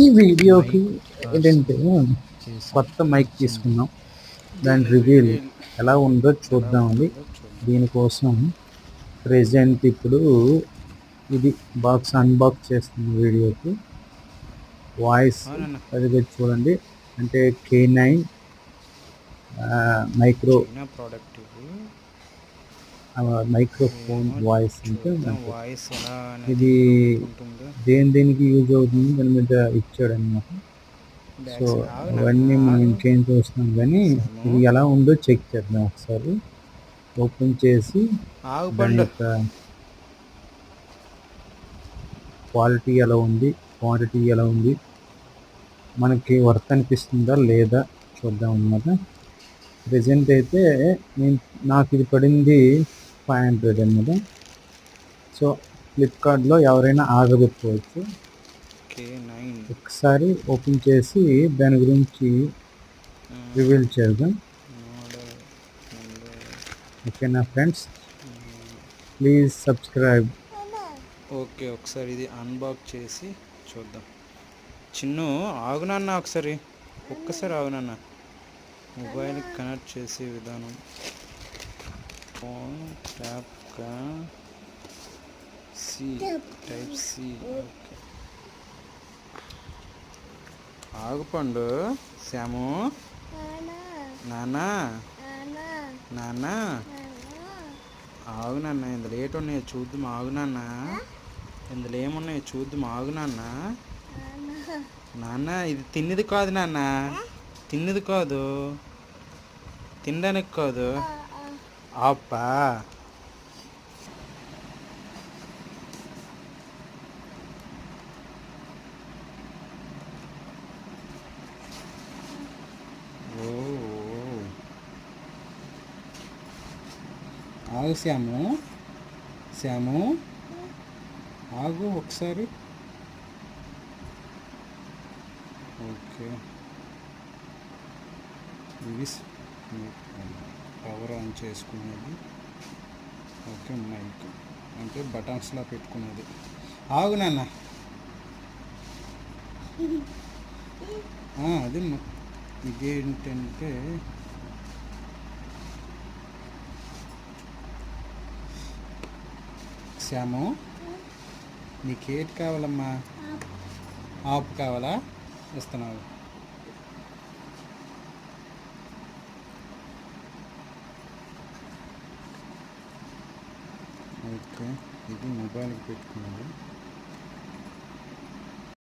ఈ వీడియోకి మైక్ కోసం ఏంటంటే చేసాం కొత్త మైక్ వచ్చింది. తీసుకున్నాం. దాని దీని రివ్యూల్ రివీల్ ఎలా ఉందో ఎలా చూద్దామండి. ఉంటుందో చూద్దాం. దీనికోసం ప్రెజెంట్ ఇప్పుడు ఇది బాక్స్ అన్బాక్స్ చేస్తున్న వీడియోకి వాయిస్ అవునన్న సరిగ్గా చూడండి. అంటే K9 మైక్రో చైనా ప్రోడక్ట్ ఇది. మైక్రోఫోన్ ఏమో వాయిస్ అంటే చూద్దాం అంటే వాయిస్ ఎలా అనేది ఇది ఉంటుందో. దేనికి యూజ్ అవుతుంది దాని మీద ఇచ్చాడనమాట. సో బ్యాక్ సైడ్ ఆగు నాన్న అవన్నీ మనం ఆగు. ఇంకేం చూస్తున్నాం కానీ సాము ఇది ఎలా ఉందో చెక్ చేద్దాం ఒకసారి. ఓపెన్ చేసి ఆగు దాని పండు. యొక్క క్వాలిటీ ఎలా ఉంది, క్వాంటిటీ ఎలా ఉంది, మనకి వర్త్ అనిపిస్తుందా లేదా చూద్దాం అన్నమాట. ప్రెజెంట్ అయితే నేను నాకు ఇది పడింది 500 అన్నమాట. సో ఫ్లిప్కార్ట్లో ఎవరైనా ఆర్డర్ పెట్టుకోవచ్చు. K9 ఒకసారి ఓపెన్ చేసి దాని గురించి రివీల్ చేద్దాం. Model number. ఓకేనా ఫ్రెండ్స్, ప్లీజ్ సబ్స్క్రైబ్. ఓకే ఒకసారి ఇది అన్బాక్స్ చేసి చూద్దాం. చిన్ను ఆగు నాన్న ఒక్కసారి ఆగు నాన్న. మొబైల్ కనెక్ట్ చేసే విధానం. ఫోన్ ట్యాప్ కా సి టైప్ సి. ఓకే ఆగు పండు. శ్యాము నాన్న నాన్న ఆగు నాన్న. ఇందులో ఏటి ఉన్నాయో చూద్దాం ఆగు నాన్న. ఇందులో ఏమున్నాయో చూద్దాం ఆగు నాన్న. నాన్న ఇది తిన్నది కాదు నాన్న, తిన్నది కాదు, తినడానికి కాదు. అప్పా ఓ ఆగు శ్యాము, శ్యాము ఆగు ఒకసారి. ఓకే ఇది పవర్ ఆన్ చేసుకునేది. ఓకే మైక్ అంటే బటన్స్లా పెట్టుకునేది. ఆగు నాన్న. అది ఇదేంటంటే శ్యాము నీకేటి కావాలమ్మా? ఆపు కావాలా? ఇస్తున్నావు. ఓకే ఇది మొబైల్కి పెట్టుకున్నది.